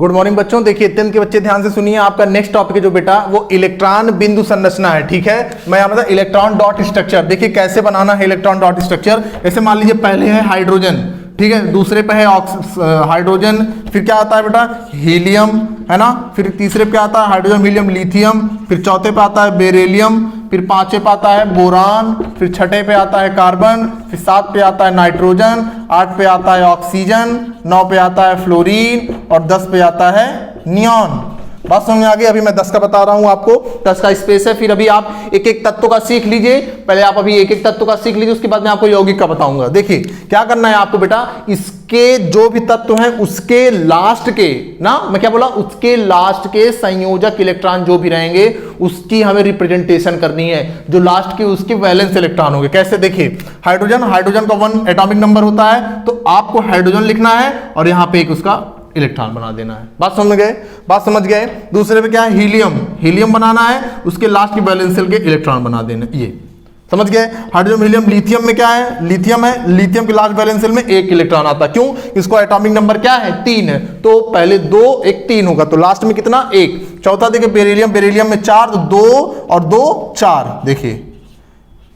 Good morning बच्चों। देखिए 10th के बच्चे ध्यान से सुनिए, आपका नेक्स्ट टॉपिक है जो बेटा वो इलेक्ट्रॉन बिंदु संरचना है। ठीक है, मैं यहाँ मतलब इलेक्ट्रॉन डॉट स्ट्रक्चर। देखिए कैसे बनाना है इलेक्ट्रॉन डॉट स्ट्रक्चर। जैसे मान लीजिए पहले है हाइड्रोजन, ठीक है, दूसरे पे है हाइड्रोजन, फिर क्या आता है बेटा हीलियम, है ना, फिर तीसरे पे आता है हाइड्रोजन हीलियम लिथियम, फिर चौथे पे आता है बेरिलियम, फिर पांचवे पे आता है बोरान, फिर छठे पे आता है कार्बन, फिर 7 पे आता है नाइट्रोजन, 8 पे आता है ऑक्सीजन, 9 पे आता है फ्लोरीन और 10 पे आता है नियॉन। बात समझ में आ गई। अभी मैं 10 का बता रहा हूं आपको, 10 का स्पेस है, फिर अभी आप एक एक तत्व का सीख लीजिए। पहले आप अभी एक एक तत्व का सीख लीजिए, उसके बाद मैं आपको यौगिक का बताऊंगा। देखिए क्या करना है आपको बेटा, इसके जो भी तत्व हैं उसके लास्ट के ना, मैं क्या बोला, उसके लास्ट के संयोजक इलेक्ट्रॉन जो भी रहेंगे उसकी हमें रिप्रेजेंटेशन करनी है। जो लास्ट के उसके वैलेंस इलेक्ट्रॉन होंगे। कैसे, देखिए हाइड्रोजन का 1 एटॉमिक नंबर होता है, तो आपको हाइड्रोजन लिखना है और यहां पे एक उसका इलेक्ट्रॉन बना देना है। बात समझ गए, बात समझ गए। दूसरे पे क्या है, हीलियम बनाना है, उसके लास्ट की वैलेंस शेल के इलेक्ट्रॉन बना देना, ये समझ गए। हाइड्रोजन हीलियम लिथियम में क्या है, लिथियम है, लिथियम के लास्ट वैलेंस शेल में 1 इलेक्ट्रॉन आता है। क्यों, इसको एटॉमिक नंबर क्या है 3 है, तो पहले 2 1 3 होगा, तो लास्ट में कितना 1। चौथा देखिए बेरिलियम में 4, तो 2 और 2 4, देखिए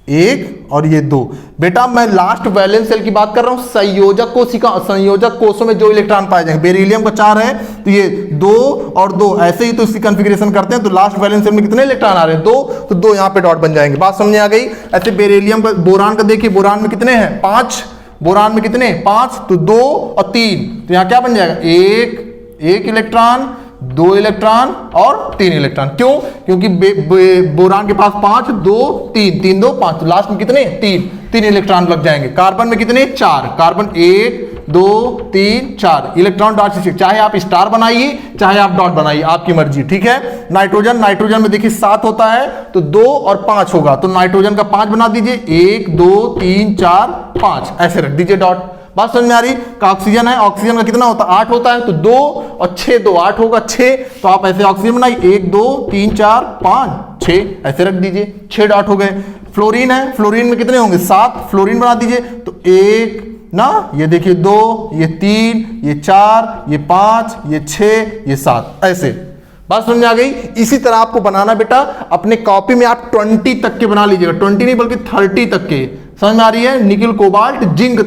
1 और ये 2। बेटा मैं लास्ट वैलेंस शेल की बात कर रहा हूं, संयोजक कोषों में जो इलेक्ट्रॉन पाए जाएंगे। बेरिलियम का 4 है, तो ये 2 और 2, ऐसे ही तो इसकी कॉन्फ़िगरेशन करते हैं, तो लास्ट वैलेंस शेल में कितने इलेक्ट्रॉन आ रहे हैं 2, तो 2 यहां पे डॉट बन जाएंगे। बात समझ आ गई। ऐसे बेरिलियम का, बोरान का देखिए, बोरान में कितने हैं 5, बोरान में कितने 5, तो 2 और 3, तो यहां क्या बन जाएगा 1 इलेक्ट्रॉन, 2 इलेक्ट्रॉन और 3 इलेक्ट्रॉन। क्यों, क्योंकि बोरान के पास 5 2 3 3 2 5, तो लास्ट में कितने 3 इलेक्ट्रॉन लग जाएंगे। कार्बन में कितने 4, कार्बन 1 2 3 4 इलेक्ट्रॉन डॉट से, चाहे आप स्टार बनाइए चाहे आप डॉट बनाइए, आपकी मर्जी। ठीक है। नाइट्रोजन में देखिए 7 होता है, तो 2 और 5 होगा, तो नाइट्रोजन का 5 बना दीजिए, 1 2 3 4 5 ऐसे रख दीजिए डॉट। बात समझ में आ रही। का ऑक्सीजन है, ऑक्सीजन का कितना होता है 8 होता है, तो 2 और 6 2 8 होगा 6, तो आप ऐसे ऑक्सीजन बनाइए 1 2 3 4 5 6 ऐसे रख दीजिए, 6 डॉट हो गए। फ्लोरीन है, फ्लोरीन में कितने होंगे 7, फ्लोरीन बना दीजिए, तो 1 ना, ये देखिए 2, ये 3, ये 4, ये 5, ये 6, ये 7 ऐसे। बात समझ में आ गई। इसी तरह आपको बनाना बेटा, अपने कॉपी में आप 20 तक के बना लीजिएगा, 20 नहीं बल्कि 30 तक के। समझ में आ रही है। निकिल कोबाल्ट जिंक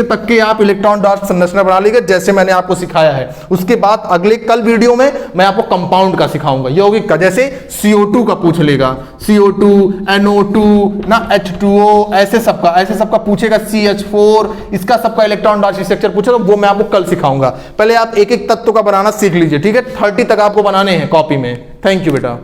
तक के आप इलेक्ट्रॉन डॉट संरचना बना लीजिए, जैसे मैंने आपको सिखाया है। उसके बाद अगले कल वीडियो में मैं आपको कंपाउंड का सिखाऊंगा, यौगिक का। जैसे CO2 का पूछ लेगा, CO2 NO2 ना, H2O, ऐसे सबका पूछेगा, CH4, इसका सबका इलेक्ट्रॉन डॉट स्ट्रक्चर पूछेगा, वो मैं आपको कल सिखाऊंगा। पहले आप एक एक तत्व का बनाना सीख लीजिए, ठीक है। 30 तक आपको बनाने हैं कॉपी में। थैंक यू बेटा।